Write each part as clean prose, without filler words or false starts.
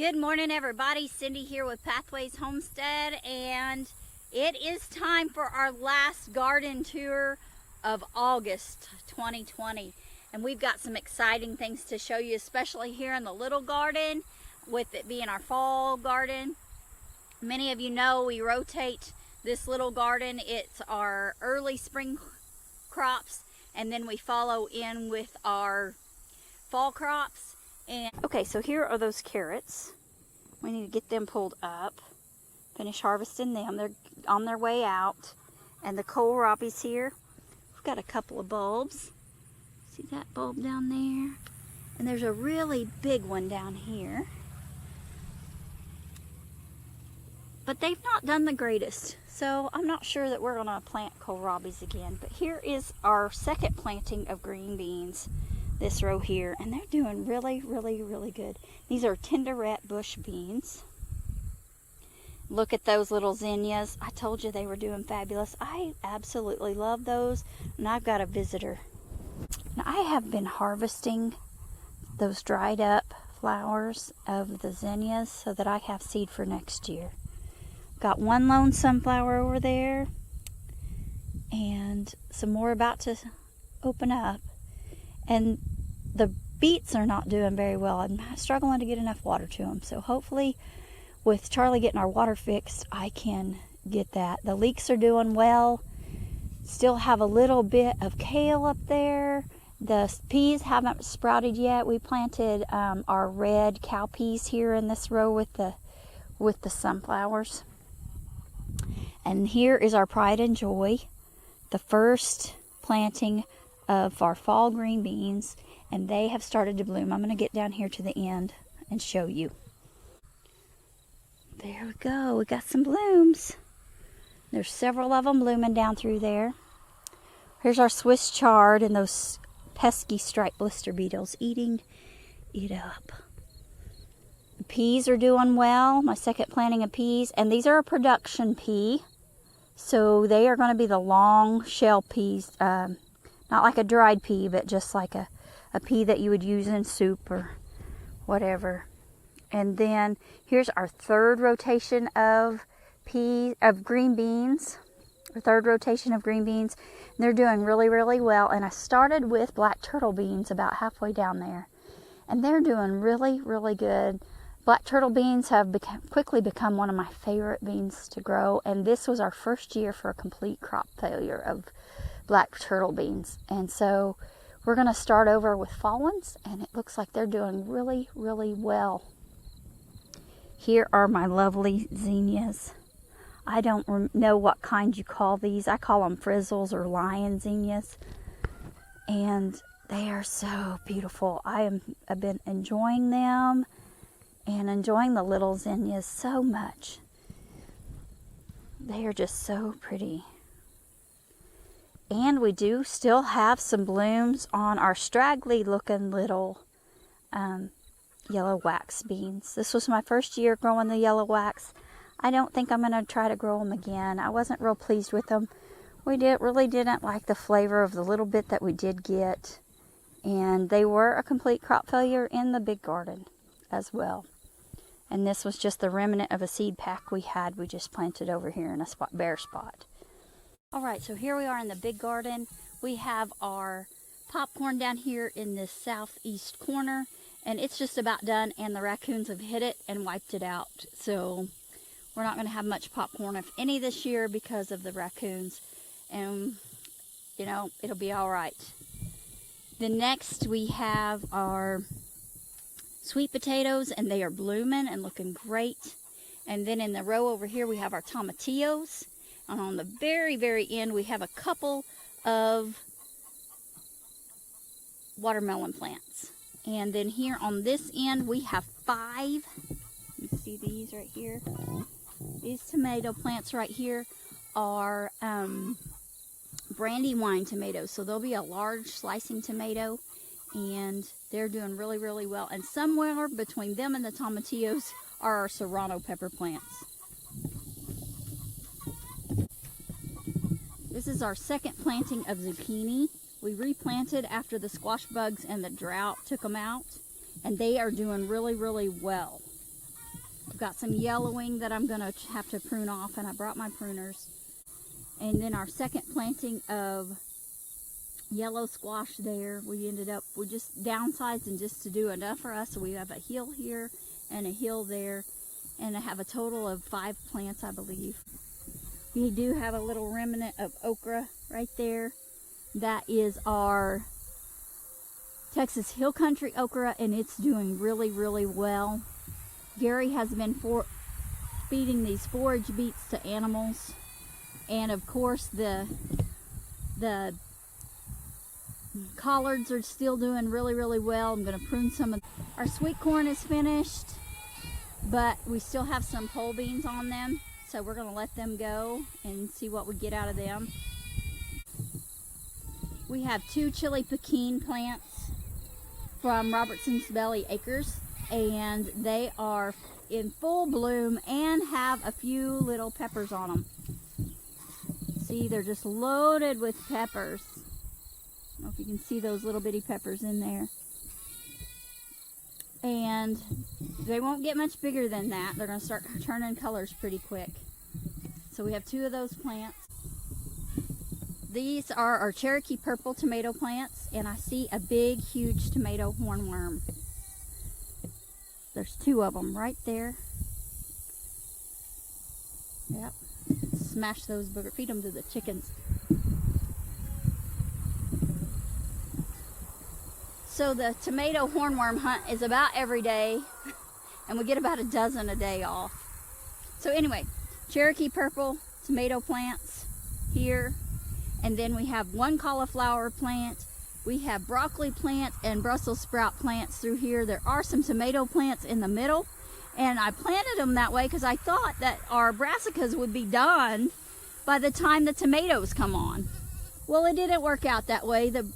Good morning, everybody. Cindy here with Pathways Homestead, and it is time for our last garden tour of August 2020. And we've got some exciting things to show you, especially here in the little garden, with it being our fall garden. Many of you know we rotate this little garden. It's our early spring crops, and then we follow in with our fall crops. And okay, so here are those carrots. We need to get them pulled up, finish harvesting them. They're on their way out. And the kohlrabi's here. We've got a couple of bulbs. See that bulb down there? And there's a really big one down here. But they've not done the greatest, so I'm not sure that we're gonna plant kohlrabi's again. But here is our second planting of green beans. This row here, and they're doing really good. These are tenderette bush beans. Look at those little zinnias. I told you they were doing fabulous. I absolutely love those, and I've got a visitor. Now, I have been harvesting those dried up flowers of the zinnias so that I have seed for next year. Got one lone sunflower over there, and some more about to open up. And the beets are not doing very well. I'm struggling to get enough water to them. So hopefully with Charlie getting our water fixed, I can get that. The leeks are doing well. Still have a little bit of kale up there. The peas haven't sprouted yet. We planted our red cow peas here in this row with the sunflowers. And here is our pride and joy, the first planting of our fall green beans, and they have started to bloom. I'm going to get down here to the end and show you. There we go. We got some blooms. There's several of them blooming down through there. Here's our Swiss chard and those pesky striped blister beetles eating it up. The peas are doing well. My second planting of peas, and these are a production pea, so they are going to be the long shell peas. Not like a dried pea, but just like a pea that you would use in soup or whatever. And then here's our third rotation of green beans. Our third rotation of green beans. And they're doing really well. And I started with black turtle beans about halfway down there. And they're doing really good. Black turtle beans have quickly become one of my favorite beans to grow. And this was our first year for a complete crop failure of black turtle beans, and so we're going to start over with fall ones, and it looks like they're doing really well. Here are my lovely zinnias. I don't know what kind you call these. I call them frizzles or lion zinnias, and they are so beautiful. I've been enjoying them and enjoying the little zinnias so much. They are just so pretty. And we do still have some blooms on our straggly looking little yellow wax beans. This was my first year growing the yellow wax. I don't think I'm going to try to grow them again. I wasn't real pleased with them. We really didn't like the flavor of the little bit that we did get. And they were a complete crop failure in the big garden as well. And this was just the remnant of a seed pack we just planted over here in a bare spot. Alright, so here we are in the big garden. We have our popcorn down here in this southeast corner, and it's just about done, and the raccoons have hit it and wiped it out. So we're not going to have much popcorn, if any, this year because of the raccoons. And, you know, it'll be alright. Then next we have our sweet potatoes, and they are blooming and looking great. And then in the row over here we have our tomatillos. And on the very end, we have a couple of watermelon plants. And then here on this end, we have 5. You see these right here? These tomato plants right here are Brandywine tomatoes. So they'll be a large slicing tomato. And they're doing really well. And somewhere between them and the tomatillos are our serrano pepper plants. This is our second planting of zucchini. We replanted after the squash bugs and the drought took them out, and they are doing really well. I've got some yellowing that I'm going to have to prune off, and I brought my pruners. And then our second planting of yellow squash there, we just downsized and just to do enough for us. So we have a hill here and a hill there, and I have a total of 5 plants, I believe. We do have a little remnant of okra right there. That is our Texas Hill Country okra, and it's doing really, really well. Gary has been feeding these forage beets to animals, and of course the collards are still doing really, really well. I'm going to prune some of our sweet corn is finished, but we still have some pole beans on them, so we're going to let them go and see what we get out of them. We have 2 chili Pequin plants from Robertson's Belly Acres, and they are in full bloom and have a few little peppers on them. See, they're just loaded with peppers. I don't know if you can see those little bitty peppers in there. And they won't get much bigger than that. They're going to start turning colors pretty quick. So we have 2 of those plants. These are our Cherokee purple tomato plants, and I see a big, huge tomato hornworm. There's 2 of them right there. Yep. Smash those booger. Feed them to the chickens. So the tomato hornworm hunt is about every day, and we get about a dozen a day off. So anyway, Cherokee purple tomato plants here, and then we have 1 cauliflower plant. We have broccoli plants and Brussels sprout plants through here. There are some tomato plants in the middle, and I planted them that way because I thought that our brassicas would be done by the time the tomatoes come on. Well, it didn't work out that way. The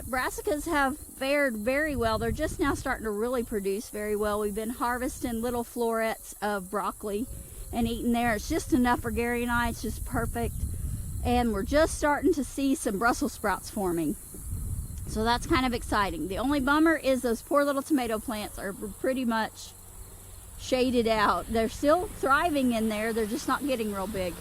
brassicas have fared very well. They're just now starting to really produce very well. We've been harvesting little florets of broccoli and eating there. It's just enough for Gary and I. It's just perfect. And we're just starting to see some Brussels sprouts forming. So that's kind of exciting. The only bummer is those poor little tomato plants are pretty much shaded out. They're still thriving in there. They're just not getting real big.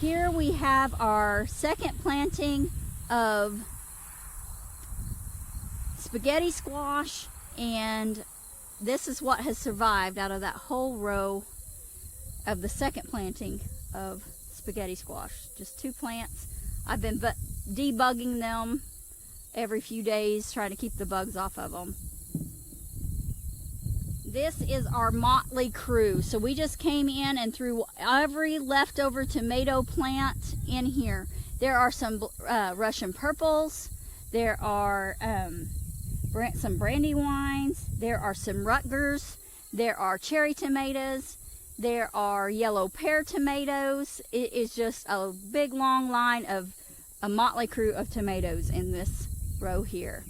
Here we have our second planting of spaghetti squash, and this is what has survived out of that whole row of the second planting of spaghetti squash. Just 2 plants. I've been debugging them every few days, trying to keep the bugs off of them. This is our motley crew. So we just came in and threw every leftover tomato plant in here. There are some Russian purples. There are some Brandywines. There are some Rutgers. There are cherry tomatoes. There are yellow pear tomatoes. It is just a big long line of a motley crew of tomatoes in this row here.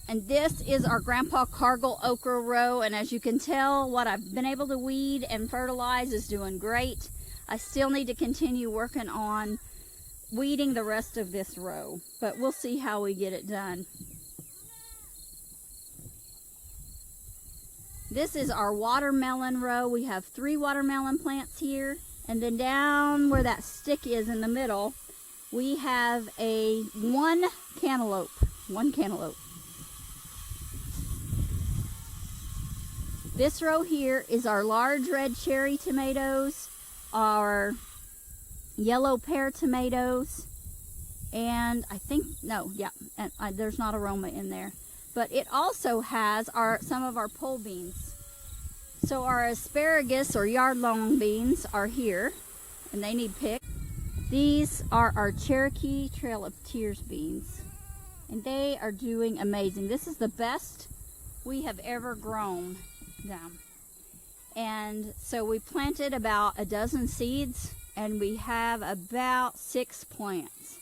And this is our Grandpa Cargill okra row, and as you can tell, what I've been able to weed and fertilize is doing great. I still need to continue working on weeding the rest of this row, but we'll see how we get it done. This is our watermelon row. We have 3 watermelon plants here, and then down where that stick is in the middle, we have one cantaloupe. This row here is our large red cherry tomatoes, our yellow pear tomatoes, and there's not aroma in there. But it also has some of our pole beans. So our asparagus or yard-long beans are here, and they need picked. These are our Cherokee Trail of Tears beans, and they are doing amazing. This is the best we have ever grown them. And so we planted about a dozen seeds, and we have about 6 plants.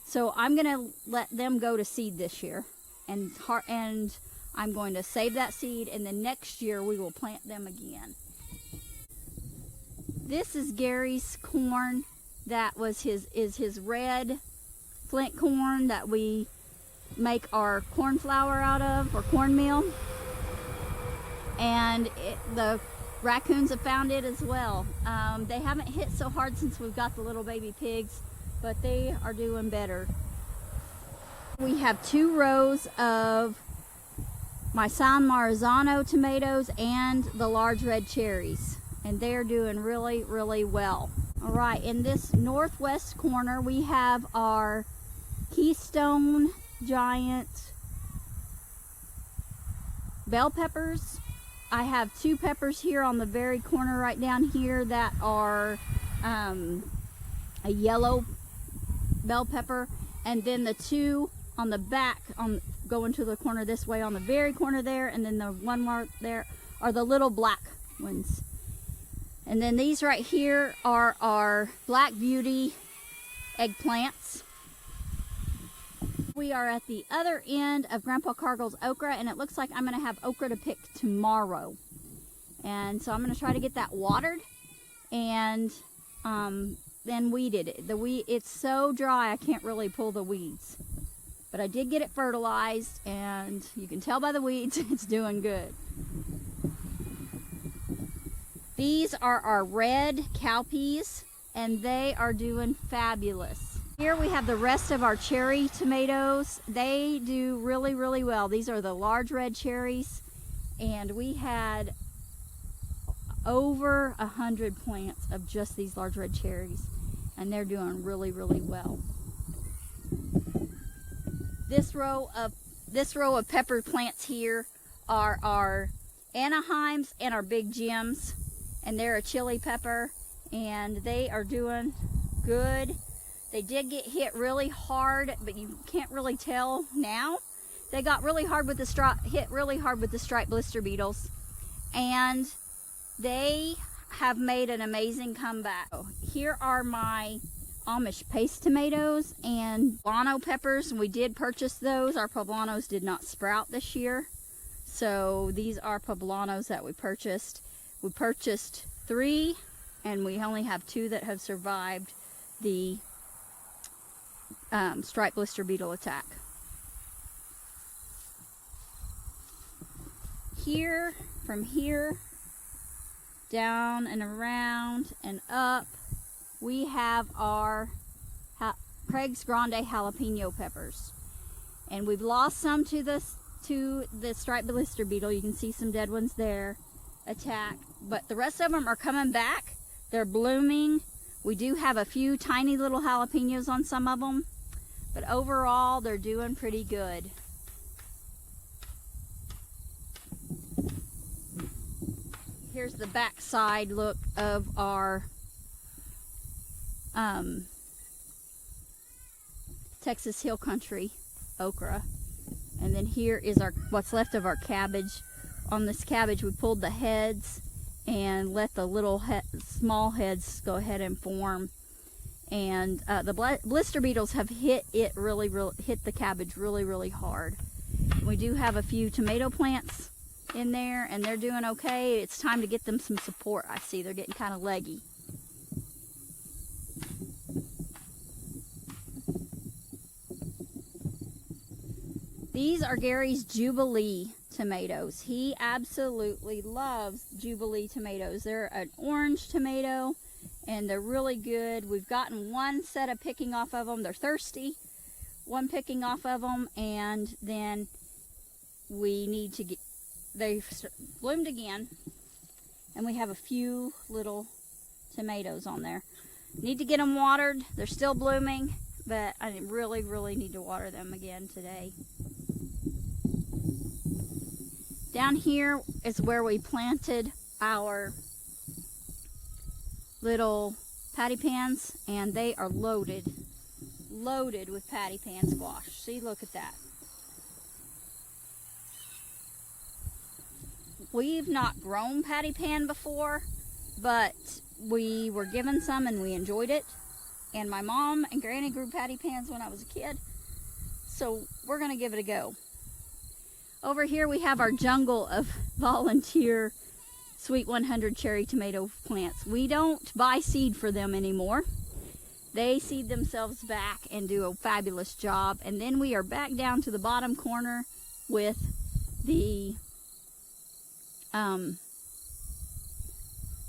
So I'm going to let them go to seed this year, and I'm going to save that seed, and then next year we will plant them again. This is Gary's corn. That was his red Flint corn that we make our corn flour out of, or cornmeal. And the raccoons have found it as well. They haven't hit so hard since we've got the little baby pigs, but they are doing better. We have 2 rows of my San Marzano tomatoes and the large red cherries, and they're doing really, really well. All right, in this northwest corner, we have our Keystone giant bell peppers. I have 2 peppers here on the very corner right down here that are a yellow bell pepper, and then the 2 on the back, going to the corner this way, on the very corner there, and then the one more there are the little black ones. And then these right here are our Black Beauty eggplants. We are at the other end of Grandpa Cargill's okra, and it looks like I'm going to have okra to pick tomorrow. And so I'm going to try to get that watered and then weeded. It's so dry I can't really pull the weeds. But I did get it fertilized, and you can tell by the weeds it's doing good. These are our red cowpeas, and they are doing fabulous. Here we have the rest of our cherry tomatoes. They do really, really well. These are the large red cherries, and we had over 100 plants of just these large red cherries, and they're doing really, really well. This row of pepper plants here are our Anaheims and our Big Jims, and they're a chili pepper, and they are doing good. They did get hit really hard, but you can't really tell now. They got really hard with hit really hard with the striped blister beetles, and they have made an amazing comeback. Here are my Amish paste tomatoes and poblano peppers, and we did purchase those. Our poblanos did not sprout this year, so these are poblanos that we purchased. We purchased 3, and we only have 2 that have survived the striped blister beetle attack. Here, from here down and around and up, we have our Craig's Grande jalapeno peppers, and we've lost some to the striped blister beetle. You can see some dead ones there attack, but the rest of them are coming back. They're blooming. We do have a few tiny little jalapenos on some of them, but overall they're doing pretty good. Here's the back side look of our Texas Hill Country okra, and then here is what's left of our cabbage. On this cabbage, we pulled the heads and let the little small heads go ahead and form, and the blister beetles have hit the cabbage really hard. We do have a few tomato plants in there, and they're doing okay. It's time to get them some support. I see they're getting kind of leggy. These are Gary's Jubilee tomatoes. He absolutely loves Jubilee tomatoes. They're an orange tomato, and they're really good. We've gotten one set of picking off of them. They're thirsty. One picking off of them, and then we need to get, they've bloomed again, and we have a few little tomatoes on there. Need to get them watered. They're still blooming, but I really need to water them again today. Down here is where we planted our little patty pans, and they are loaded with patty pan squash. See, look at that. We've not grown patty pan before, but we were given some and we enjoyed it. And my mom and Granny grew patty pans when I was a kid, so we're gonna give it a go. Over here we have our jungle of volunteer Sweet 100 cherry tomato plants. We don't buy seed for them anymore. They seed themselves back and do a fabulous job. And then we are back down to the bottom corner with the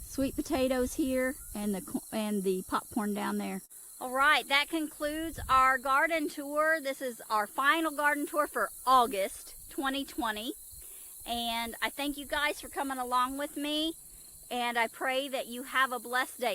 sweet potatoes here and the popcorn down there. All right, that concludes our garden tour. This is our final garden tour for August 2020. And I thank you guys for coming along with me. And I pray that you have a blessed day.